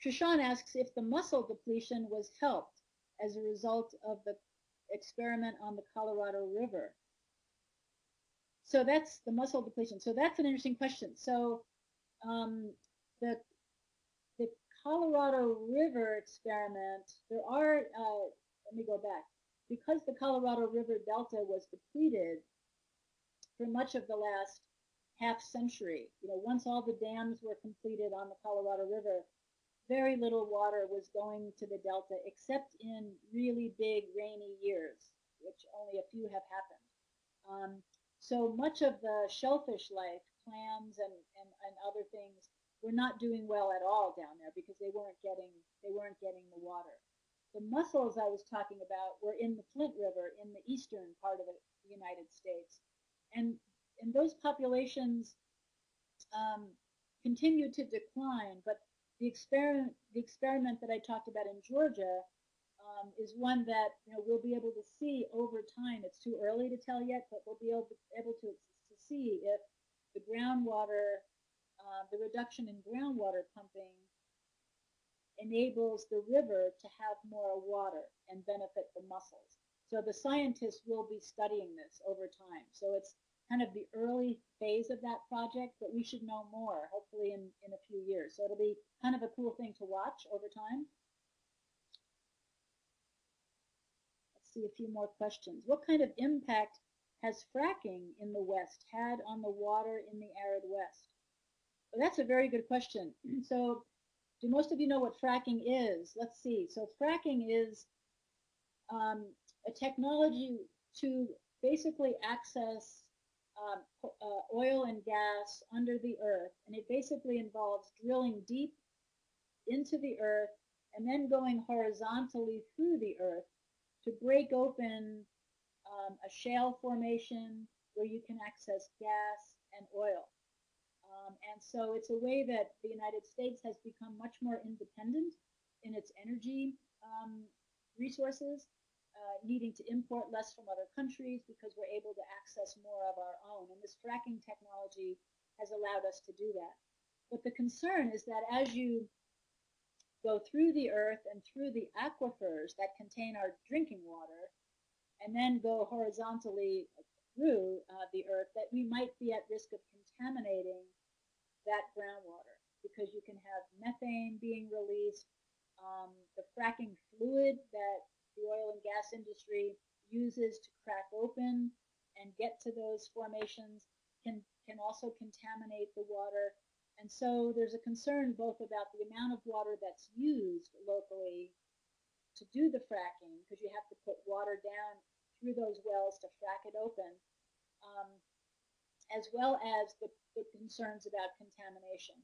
Shashan asks if the mussel depletion was helped as a result of the experiment on the Colorado River. So that's the mussel depletion. So that's an interesting question. So the Colorado River experiment, there are, let me go back. Because the Colorado River Delta was depleted for much of the last half century, once all the dams were completed on the Colorado River, very little water was going to the Delta except in really big rainy years, which only a few have happened. So much of the shellfish life, clams and other things, were not doing well at all down there because they weren't getting the water. The mussels I was talking about were in the Flint River in the eastern part of the United States, and those populations continue to decline. But the experiment that I talked about in Georgia is one that we'll be able to see over time. It's too early to tell yet, but we'll be able to see if the groundwater, the reduction in groundwater pumping enables the river to have more water and benefit the mussels. So the scientists will be studying this over time. So it's kind of the early phase of that project, but we should know more, hopefully in a few years. So it'll be kind of a cool thing to watch over time. Let's see a few more questions. What kind of impact has fracking in the West had on the water in the arid West? Well, that's a very good question. So do most of you know what fracking is? Let's see. So fracking is a technology to basically access oil and gas under the earth, and it basically involves drilling deep into the earth and then going horizontally through the earth to break open a shale formation where you can access gas and oil. And so it's a way that the United States has become much more independent in its energy resources, needing to import less from other countries because we're able to access more of our own. And this fracking technology has allowed us to do that. But the concern is that as you go through the earth and through the aquifers that contain our drinking water, and then go horizontally through the earth, that we might be at risk of contaminating that groundwater because you can have methane being released. The fracking fluid that the oil and gas industry uses to crack open and get to those formations can also contaminate the water. And so there's a concern both about the amount of water that's used locally to do the fracking, because you have to put water down through those wells to frack it open, as well as the concerns about contamination.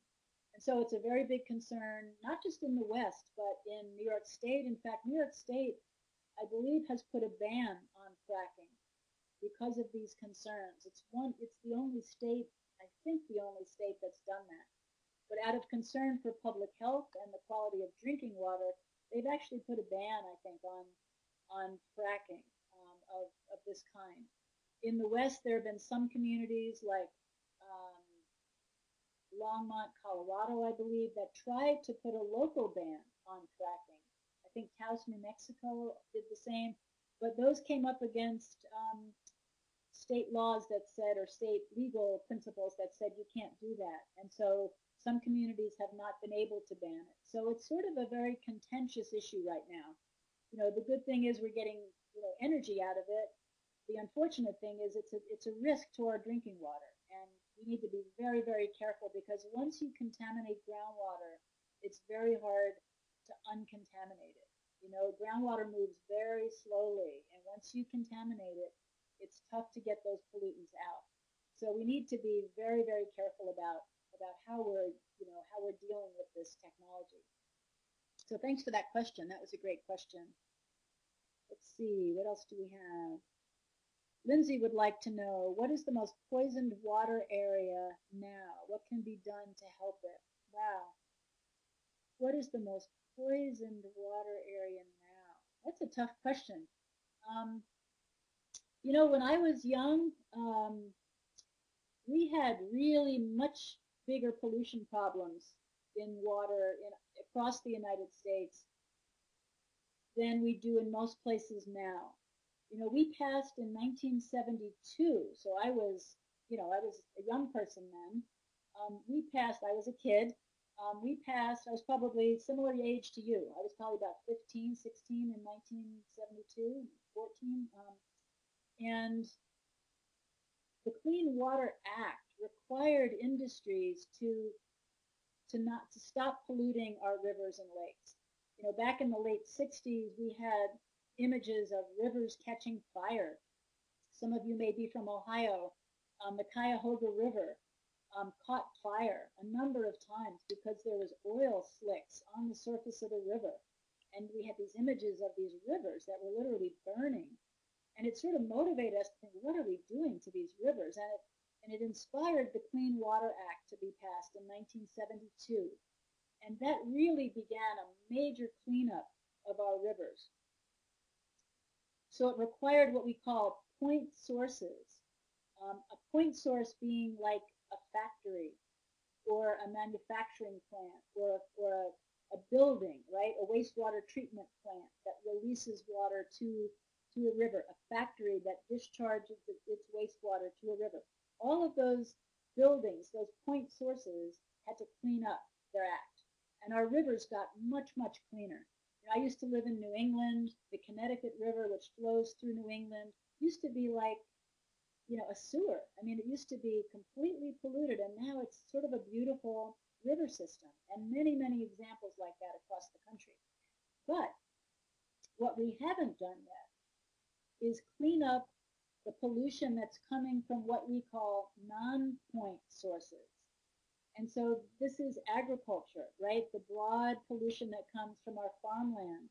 And so it's a very big concern, not just in the West, but in New York State. In fact, New York State, I believe, has put a ban on fracking because of these concerns. It's the only state, I think the only state that's done that. But out of concern for public health and the quality of drinking water, they've actually put a ban, I think, on fracking of this kind. In the West, there have been some communities like Longmont, Colorado, I believe, that tried to put a local ban on fracking. I think Taos, New Mexico did the same, but those came up against state laws that said, or state legal principles that said you can't do that. And so some communities have not been able to ban it. So it's sort of a very contentious issue right now. You know, the good thing is we're getting, energy out of it. The unfortunate thing is it's a risk to our drinking water, and we need to be very, very careful, because once you contaminate groundwater, it's very hard to uncontaminate it. Groundwater moves very slowly, and once you contaminate it, it's tough to get those pollutants out. So we need to be very, very careful about how we're dealing with this technology. So thanks for that question. That was a great question. Let's see, what else do we have? Lindsay would like to know, what is the most poisoned water area now? What can be done to help it? Wow. What is the most poisoned water area now? That's a tough question. When I was young, we had really much bigger pollution problems in water across the United States than we do in most places now. We passed in 1972, so I was a young person then. I was a kid. I was probably similar age to you. I was probably about 15, 16 in 1972, 14. And the Clean Water Act required industries to stop polluting our rivers and lakes. Back in the late 60s, we had images of rivers catching fire. Some of you may be from Ohio. The Cuyahoga River caught fire a number of times because there was oil slicks on the surface of the river. And we had these images of these rivers that were literally burning. And it sort of motivated us to think, what are we doing to these rivers? And it inspired the Clean Water Act to be passed in 1972. And that really began a major cleanup of our rivers. So it required what we call point sources. A point source being like a factory or a manufacturing plant or a building, right? A wastewater treatment plant that releases water to a river, a factory that discharges its wastewater to a river. All of those buildings, those point sources, had to clean up their act. And our rivers got much, much cleaner. I used to live in New England. The Connecticut River, which flows through New England, used to be like, a sewer. I mean, it used to be completely polluted, and now it's sort of a beautiful river system, and many, many examples like that across the country. But what we haven't done yet is clean up the pollution that's coming from what we call non-point sources. And so this is agriculture, right? The broad pollution that comes from our farmland,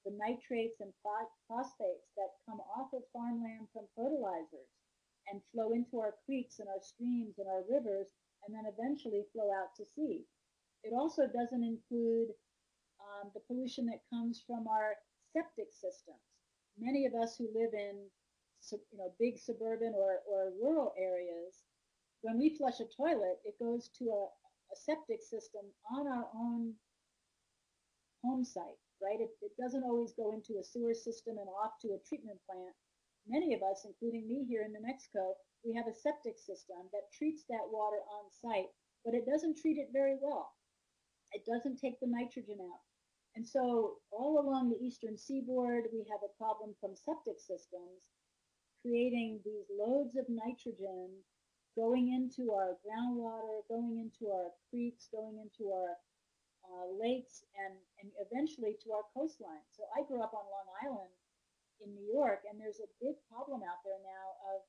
the nitrates and phosphates that come off of farmland from fertilizers and flow into our creeks and our streams and our rivers and then eventually flow out to sea. It also doesn't include the pollution that comes from our septic systems. Many of us who live in big suburban or rural areas, when we flush a toilet, it goes to a septic system on our own home site, right? It doesn't always go into a sewer system and off to a treatment plant. Many of us, including me here in New Mexico, we have a septic system that treats that water on site, but it doesn't treat it very well. It doesn't take the nitrogen out. And so all along the eastern seaboard, we have a problem from septic systems creating these loads of nitrogen going into our groundwater, going into our creeks, going into our lakes, and eventually to our coastline. So I grew up on Long Island in New York, and there's a big problem out there now of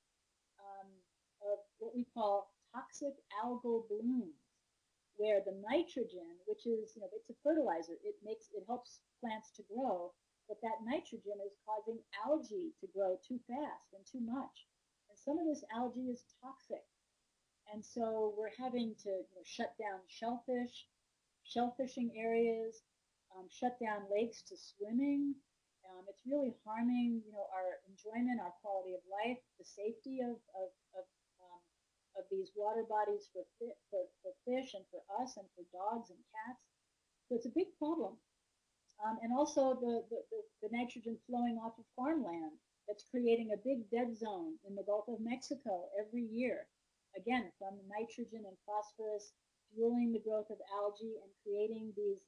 what we call toxic algal blooms, where the nitrogen, which is, it's a fertilizer, it helps plants to grow, but that nitrogen is causing algae to grow too fast and too much. And some of this algae is toxic. And so we're having to shut down shellfishing areas, shut down lakes to swimming. It's really harming, our enjoyment, our quality of life, the safety of these water bodies for fish and for us and for dogs and cats. So it's a big problem. And also the nitrogen flowing off of farmland that's creating a big dead zone in the Gulf of Mexico every year. Again, from nitrogen and phosphorus fueling the growth of algae and creating these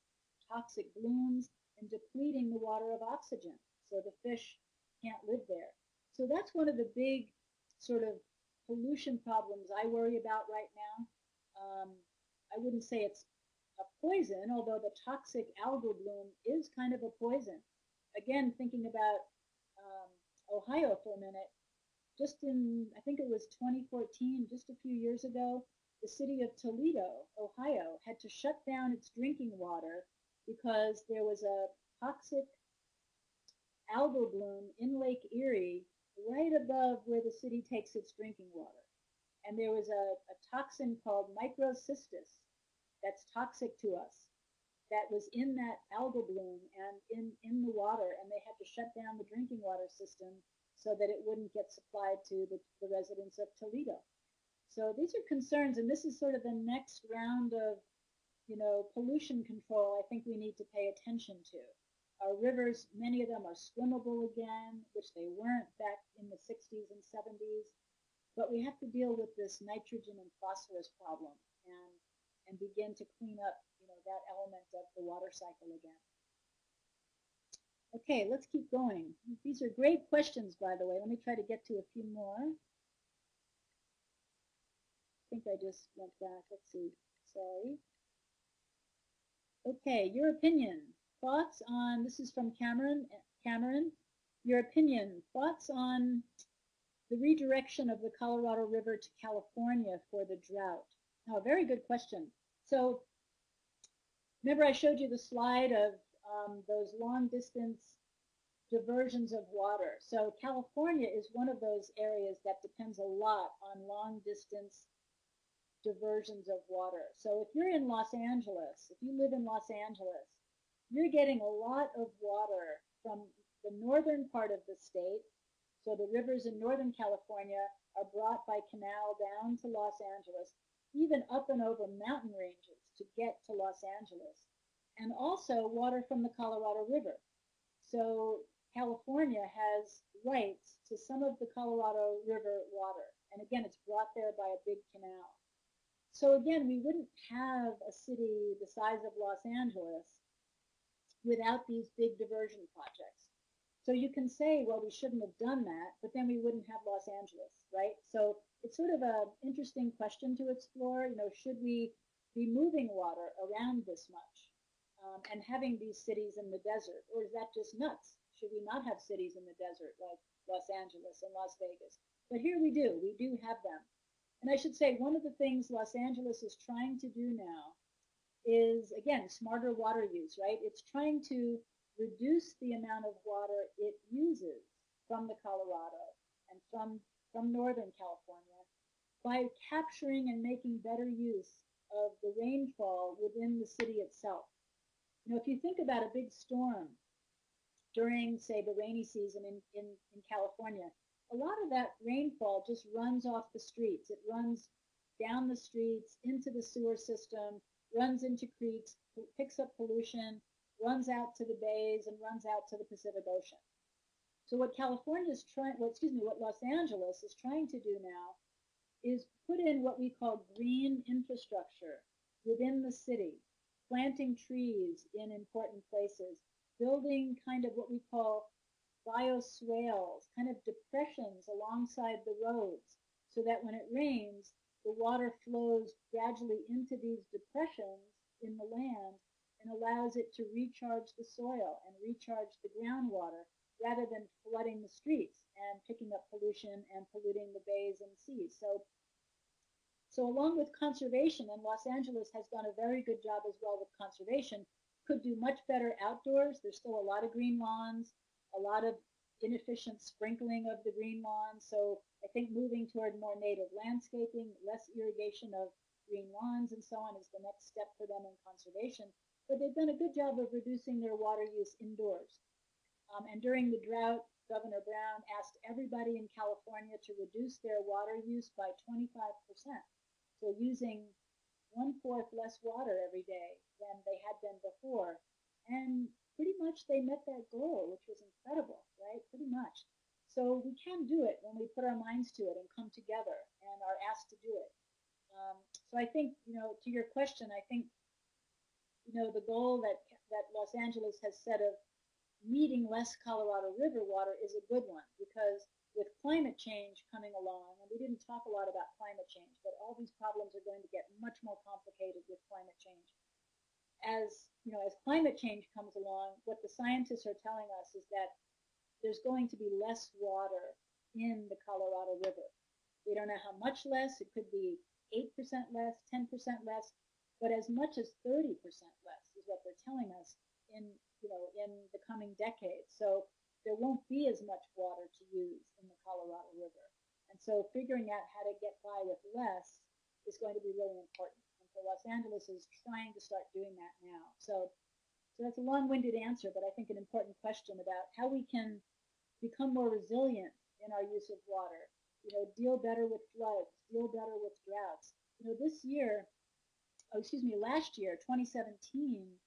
toxic blooms and depleting the water of oxygen, so the fish can't live there. So that's one of the big sort of pollution problems I worry about right now. I wouldn't say it's a poison, although the toxic algal bloom is kind of a poison. Again, thinking about Ohio for a minute, just in, I think it was 2014, just a few years ago, the city of Toledo, Ohio, had to shut down its drinking water because there was a toxic algal bloom in Lake Erie right above where the city takes its drinking water. And there was a toxin called microcystis that's toxic to us that was in that algal bloom and in the water, and they had to shut down the drinking water system so that it wouldn't get supplied to the residents of Toledo. So these are concerns, and this is sort of the next round of pollution control I think we need to pay attention to. Our rivers, many of them are swimmable again, which they weren't back in the 60s and 70s. But we have to deal with this nitrogen and phosphorus problem and begin to clean up, that element of the water cycle again. Okay, let's keep going. These are great questions, by the way. Let me try to get to a few more. I think I just went back. Let's see. Sorry. Okay, your opinion. Thoughts on, this is from Cameron. Cameron, your opinion. Thoughts on the redirection of the Colorado River to California for the drought? Oh, very good question. So remember I showed you the slide of those long distance diversions of water. So California is one of those areas that depends a lot on long distance diversions of water. So if you're in Los Angeles, if you live in Los Angeles, you're getting a lot of water from the northern part of the state. So the rivers in Northern California are brought by canal down to Los Angeles, even up and over mountain ranges to get to Los Angeles, and also water from the Colorado River. So California has rights to some of the Colorado River water. And again, it's brought there by a big canal. So again, we wouldn't have a city the size of Los Angeles without these big diversion projects. So you can say, well, we shouldn't have done that, but then we wouldn't have Los Angeles, right? So it's sort of an interesting question to explore. Should we be moving water around this much and having these cities in the desert? Or is that just nuts? Should we not have cities in the desert like Los Angeles and Las Vegas? But here we do have them. And I should say, one of the things Los Angeles is trying to do now is, again, smarter water use, right? It's trying to reduce the amount of water it uses from the Colorado and from Northern California by capturing and making better use of the rainfall within the city itself. If you think about a big storm during, say, the rainy season in California, a lot of that rainfall just runs off the streets. It runs down the streets, into the sewer system, runs into creeks, picks up pollution, runs out to the bays, and runs out to the Pacific Ocean. So what what Los Angeles is trying to do now is put in what we call green infrastructure within the city, planting trees in important places, building kind of what we call bioswales, kind of depressions alongside the roads, so that when it rains, the water flows gradually into these depressions in the land and allows it to recharge the soil and recharge the groundwater rather than flooding the streets and picking up pollution and polluting the bays and seas. So along with conservation, and Los Angeles has done a very good job as well with conservation, could do much better outdoors. There's still a lot of green lawns, a lot of inefficient sprinkling of the green lawns. So I think moving toward more native landscaping, less irrigation of green lawns and so on is the next step for them in conservation. But they've done a good job of reducing their water use indoors. And during the drought, Governor Brown asked everybody in California to reduce their water use by 25%. So using 1/4 less water every day than they had been before. And pretty much they met that goal, which was incredible, right? Pretty much. So we can do it when we put our minds to it and come together and are asked to do it. So I think, to your question, I think, the goal that Los Angeles has set of needing less Colorado River water is a good one, because with climate change coming along, and we didn't talk a lot about climate change, but all these problems are going to get much more complicated with climate change. As climate change comes along, what the scientists are telling us is that there's going to be less water in the Colorado River. We don't know how much less. It could be 8% less, 10% less, but as much as 30% less is what they're telling us in the coming decades. So there won't be as much water to use in the Colorado River. And so figuring out how to get by with less is going to be really important. And so Los Angeles is trying to start doing that now. So that's a long-winded answer, but I think an important question about how we can become more resilient in our use of water, deal better with floods, deal better with droughts. Last year, 2017,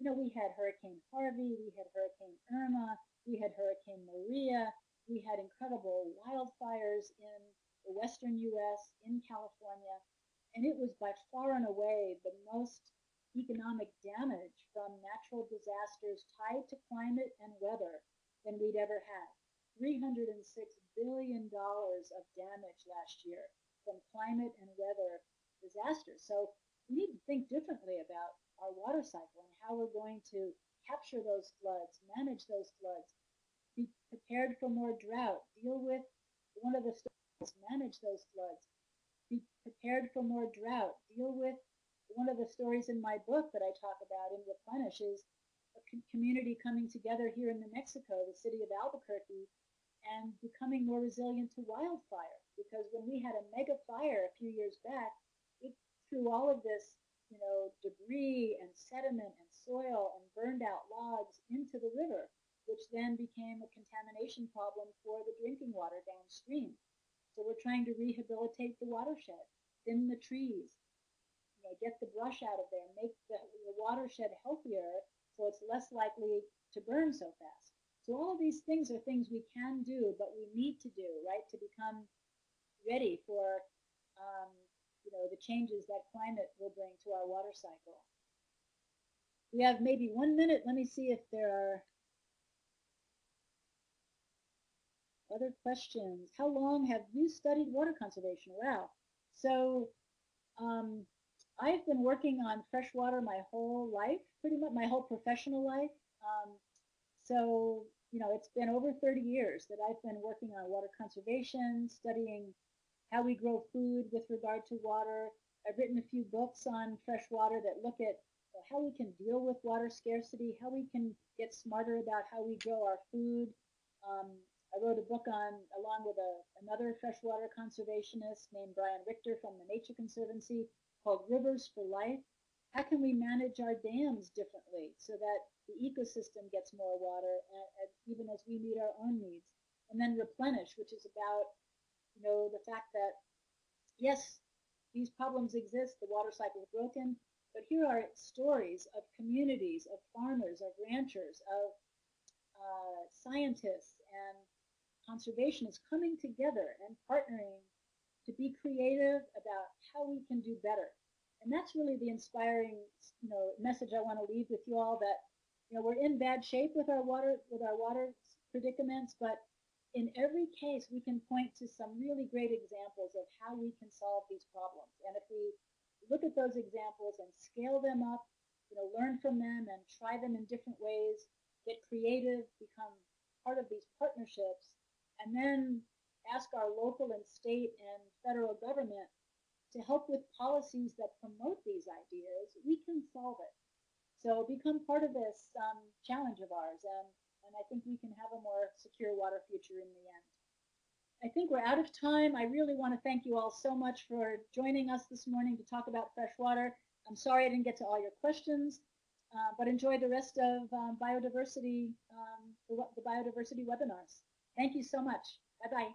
we had Hurricane Harvey, we had Hurricane Irma, we had Hurricane Maria, we had incredible wildfires in the western U.S., in California, and it was by far and away the most economic damage from natural disasters tied to climate and weather than we'd ever had. $306 billion of damage last year from climate and weather disasters. So we need to think differently about our water cycle and how we're going to capture those floods, manage those floods, be prepared for more drought, deal with one of the stories, manage those floods, be prepared for more drought, deal with one of the stories in my book that I talk about in Replenish is a community coming together here in New Mexico, the city of Albuquerque, and becoming more resilient to wildfire. Because when we had a mega fire a few years back, it threw all of this debris and sediment and soil and burned out logs into the river, which then became a contamination problem for the drinking water downstream. So we're trying to rehabilitate the watershed, thin the trees, get the brush out of there, make the watershed healthier so it's less likely to burn so fast. So all of these things are things we can do, but we need to do, right, to become ready for the changes that climate will bring to our water cycle. We have maybe 1 minute. Let me see if there are other questions. How long have you studied water conservation? Wow. So I've been working on freshwater my whole life, pretty much my whole professional life. So it's been over 30 years that I've been working on water conservation, studying how we grow food with regard to water. I've written a few books on freshwater that look at how we can deal with water scarcity, how we can get smarter about how we grow our food. I wrote a book along with another freshwater conservationist named Brian Richter from the Nature Conservancy, called Rivers for Life. How can we manage our dams differently so that the ecosystem gets more water, even as we meet our own needs? And then Replenish, which is about, the fact that, yes, these problems exist, the water cycle is broken, but here are stories of communities, of farmers, of ranchers, of scientists and conservationists coming together and partnering to be creative about how we can do better. And that's really the inspiring, message I want to leave with you all, that, we're in bad shape with our water predicaments, but in every case, we can point to some really great examples of how we can solve these problems. And if we look at those examples and scale them up, learn from them and try them in different ways, get creative, become part of these partnerships, and then ask our local and state and federal government to help with policies that promote these ideas, we can solve it. So become part of this challenge of ours, and I think we can have a more secure water future in the end. I think we're out of time. I really want to thank you all so much for joining us this morning to talk about freshwater. I'm sorry I didn't get to all your questions, but enjoy the rest of biodiversity, the biodiversity webinars. Thank you so much. Bye-bye.